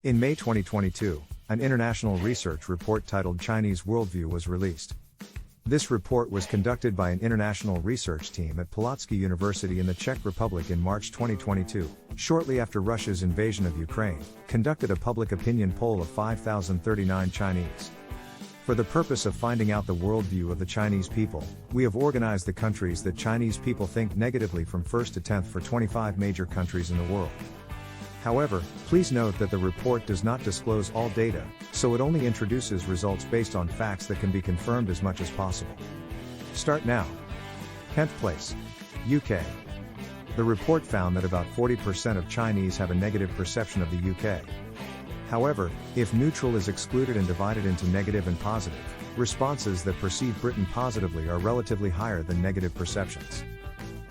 In May 2022, an international research report titled Chinese Worldview was released. This report was conducted by an international research team at Polotsky University in the Czech Republic in March 2022, shortly after Russia's invasion of Ukraine, conducted a public opinion poll of 5,039 Chinese. For the purpose of finding out the worldview of the Chinese people, we have organized the countries that Chinese people think negatively from 1st to 10th for 25 major countries in the world. However, please note that the report does not disclose all data, so it only introduces results based on facts that can be confirmed as much as possible. Start now. 10th place. UK. The report found that about 40% of Chinese have a negative perception of the UK. However, if neutral is excluded and divided into negative and positive, responses that perceive Britain positively are relatively higher than negative perceptions.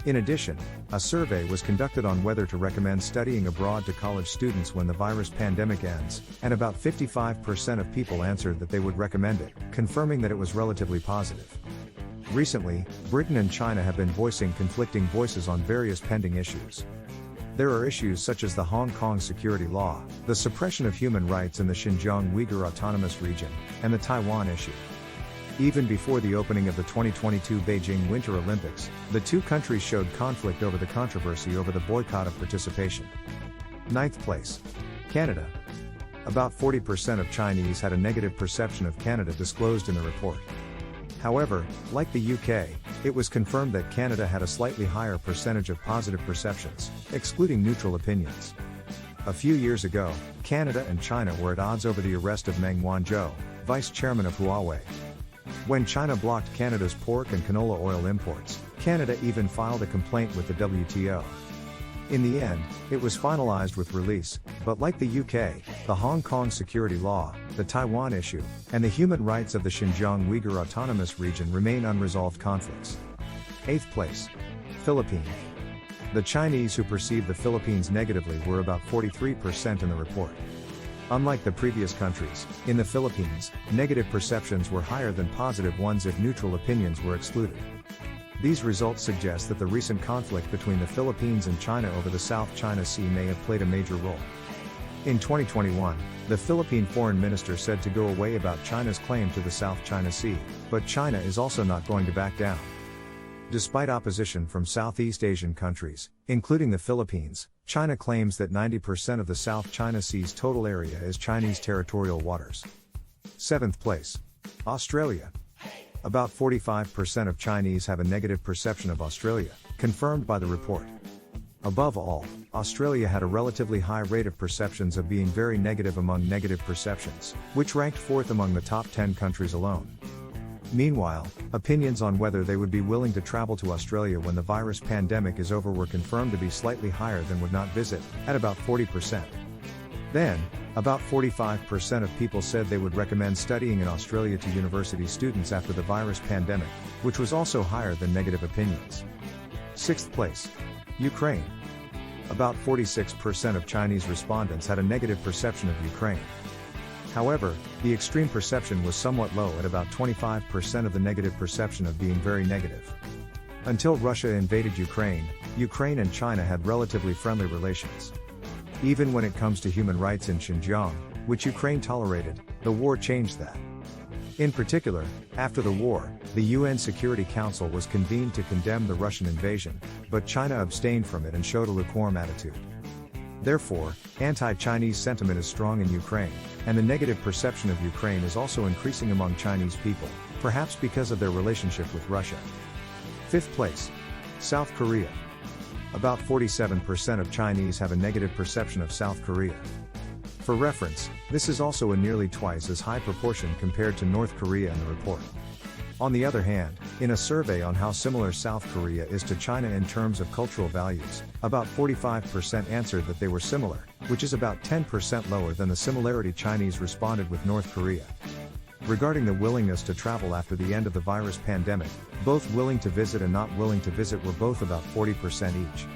In addition, a survey was conducted on whether to recommend studying abroad to college students when the virus pandemic ends, and about 55% of people answered that they would recommend it, confirming that it was relatively positive. Recently, Britain and China have been voicing conflicting voices on various pending issues. There are issues such as the Hong Kong security law, the suppression of human rights in the Xinjiang Uyghur Autonomous Region, and the Taiwan issue. Even before the opening of the 2022 Beijing Winter Olympics, the two countries showed conflict over the controversy over the boycott of participation. 9th place. Canada. About 40% of Chinese had a negative perception of Canada disclosed in the report. However, like the UK, it was confirmed that Canada had a slightly higher percentage of positive perceptions, excluding neutral opinions. A few years ago, Canada and China were at odds over the arrest of Meng Wanzhou, vice chairman of Huawei. When China blocked Canada's pork and canola oil imports, Canada even filed a complaint with the WTO. In the end, it was finalized with release, but like the UK, the Hong Kong security law, the Taiwan issue, and the human rights of the Xinjiang Uyghur Autonomous Region remain unresolved conflicts. 8th place. Philippines. The Chinese who perceived the Philippines negatively were about 43% in the report. Unlike the previous countries, in the Philippines, negative perceptions were higher than positive ones if neutral opinions were excluded. These results suggest that the recent conflict between the Philippines and China over the South China Sea may have played a major role. In 2021, the Philippine foreign minister said to go away about China's claim to the South China Sea, but China is also not going to back down. Despite opposition from Southeast Asian countries, including the Philippines, China claims that 90% of the South China Sea's total area is Chinese territorial waters. 7th place. Australia. About 45% of Chinese have a negative perception of Australia, confirmed by the report. Above all, Australia had a relatively high rate of perceptions of being very negative among negative perceptions, which ranked 4th among the top 10 countries alone. Meanwhile, opinions on whether they would be willing to travel to Australia when the virus pandemic is over were confirmed to be slightly higher than would not visit, at about 40%. Then, about 45% of people said they would recommend studying in Australia to university students after the virus pandemic, which was also higher than negative opinions. 6th place. Ukraine. About 46% of Chinese respondents had a negative perception of Ukraine. However, the extreme perception was somewhat low at about 25% of the negative perception of being very negative. Until Russia invaded Ukraine, Ukraine and China had relatively friendly relations. Even when it comes to human rights in Xinjiang, which Ukraine tolerated, the war changed that. In particular, after the war, the UN Security Council was convened to condemn the Russian invasion, but China abstained from it and showed a lukewarm attitude. Therefore, anti-Chinese sentiment is strong in Ukraine, and the negative perception of Ukraine is also increasing among Chinese people, perhaps because of their relationship with Russia. 5th place. South Korea. About 47% of Chinese have a negative perception of South Korea. For reference, this is also a nearly twice as high proportion compared to North Korea in the report. On the other hand, in a survey on how similar South Korea is to China in terms of cultural values, about 45% answered that they were similar, which is about 10% lower than the similarity Chinese responded with North Korea. Regarding the willingness to travel after the end of the virus pandemic, both willing to visit and not willing to visit were both about 40% each.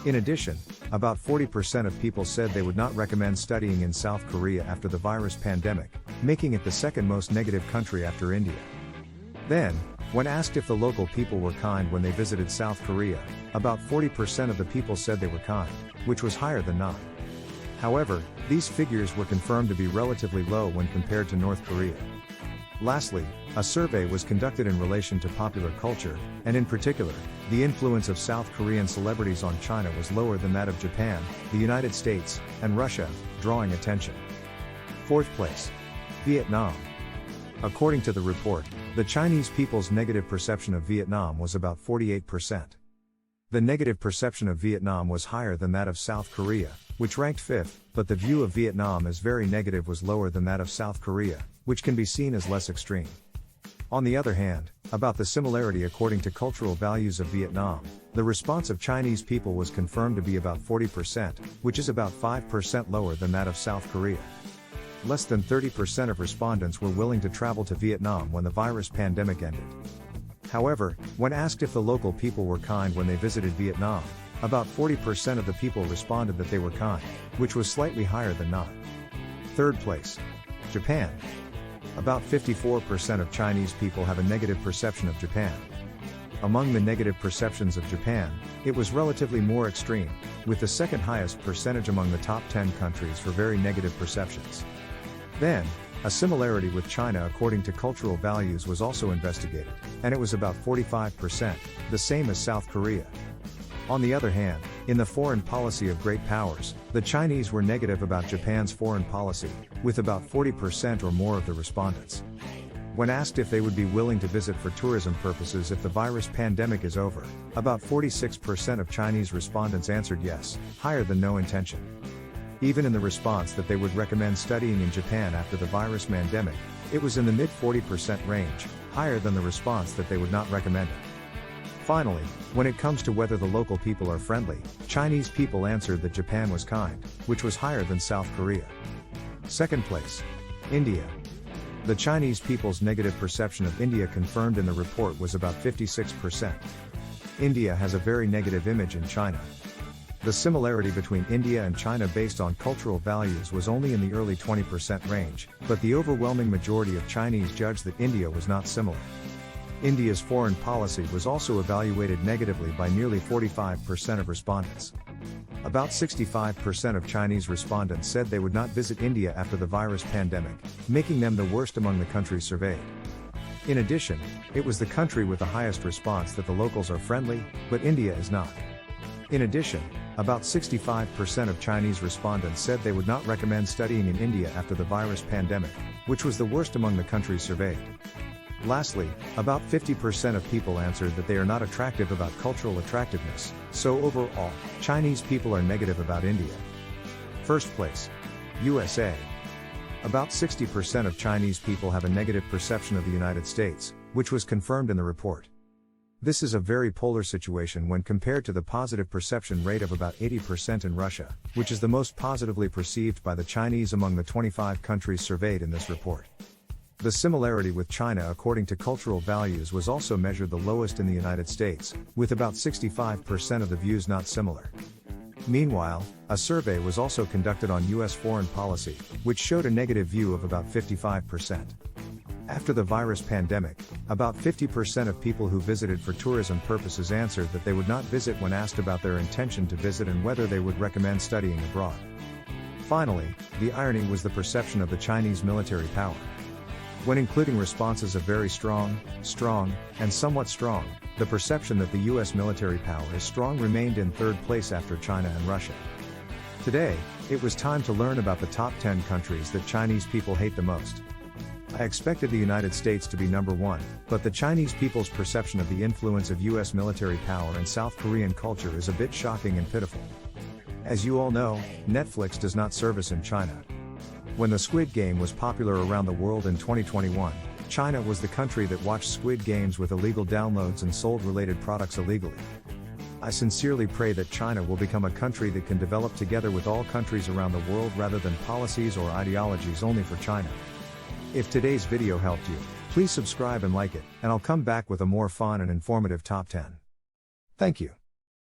In addition, about 40% of people said they would not recommend studying in South Korea after the virus pandemic, making it the second most negative country after India. Then, when asked if the local people were kind when they visited South Korea, about 40% of the people said they were kind, which was higher than not. However, these figures were confirmed to be relatively low when compared to North Korea. Lastly, a survey was conducted in relation to popular culture, and in particular, the influence of South Korean celebrities on China was lower than that of Japan, the United States, and Russia, drawing attention. Fourth place. Vietnam. According to the report, the Chinese people's negative perception of Vietnam was about 48%. The negative perception of Vietnam was higher than that of South Korea, which ranked fifth, but the view of Vietnam as very negative was lower than that of South Korea, which can be seen as less extreme. On the other hand, about the similarity according to cultural values of Vietnam, the response of Chinese people was confirmed to be about 40%, which is about 5% lower than that of South Korea. Less than 30% of respondents were willing to travel to Vietnam when the virus pandemic ended. However, when asked if the local people were kind when they visited Vietnam, about 40% of the people responded that they were kind, which was slightly higher than not. Third place. Japan. About 54% of Chinese people have a negative perception of Japan. Among the negative perceptions of Japan, it was relatively more extreme, with the second highest percentage among the top 10 countries for very negative perceptions. Then, a similarity with China according to cultural values was also investigated, and it was about 45%, the same as South Korea. On the other hand, in the foreign policy of great powers, the Chinese were negative about Japan's foreign policy, with about 40% or more of the respondents. When asked if they would be willing to visit for tourism purposes if the virus pandemic is over, about 46% of Chinese respondents answered yes, higher than no intention. Even in the response that they would recommend studying in Japan after the virus pandemic, it was in the mid-40% range, higher than the response that they would not recommend it. Finally, when it comes to whether the local people are friendly, Chinese people answered that Japan was kind, which was higher than South Korea. Second place. India. The Chinese people's negative perception of India confirmed in the report was about 56%. India has a very negative image in China. The similarity between India and China based on cultural values was only in the early 20% range, but the overwhelming majority of Chinese judged that India was not similar. India's foreign policy was also evaluated negatively by nearly 45% of respondents. About 65% of Chinese respondents said they would not visit India after the virus pandemic, making them the worst among the countries surveyed. In addition, it was the country with the highest response that the locals are friendly, but India is not. In addition, about 65% of Chinese respondents said they would not recommend studying in India after the virus pandemic, which was the worst among the countries surveyed. Lastly, about 50% of people answered that they are not attractive about cultural attractiveness, so overall, Chinese people are negative about India. First place. USA. About 60% of Chinese people have a negative perception of the United States, which was confirmed in the report. This is a very polar situation when compared to the positive perception rate of about 80% in Russia, which is the most positively perceived by the Chinese among the 25 countries surveyed in this report. The similarity with China according to cultural values was also measured the lowest in the United States, with about 65% of the views not similar. Meanwhile, a survey was also conducted on U.S. foreign policy, which showed a negative view of about 55%. After the virus pandemic, about 50% of people who visited for tourism purposes answered that they would not visit when asked about their intention to visit and whether they would recommend studying abroad. Finally, the irony was the perception of the Chinese military power. When including responses of very strong, and somewhat strong, the perception that the U.S. military power is strong remained in third place after China and Russia. Today, it was time to learn about the top 10 countries that Chinese people hate the most. I expected the United States to be number one, but the Chinese people's perception of the influence of U.S. military power and South Korean culture is a bit shocking and pitiful. As you all know, Netflix does not service in China. When the Squid Game was popular around the world in 2021, China was the country that watched Squid Games with illegal downloads and sold related products illegally. I sincerely pray that China will become a country that can develop together with all countries around the world rather than policies or ideologies only for China. If today's video helped you, please subscribe and like it, and I'll come back with a more fun and informative top 10. Thank you.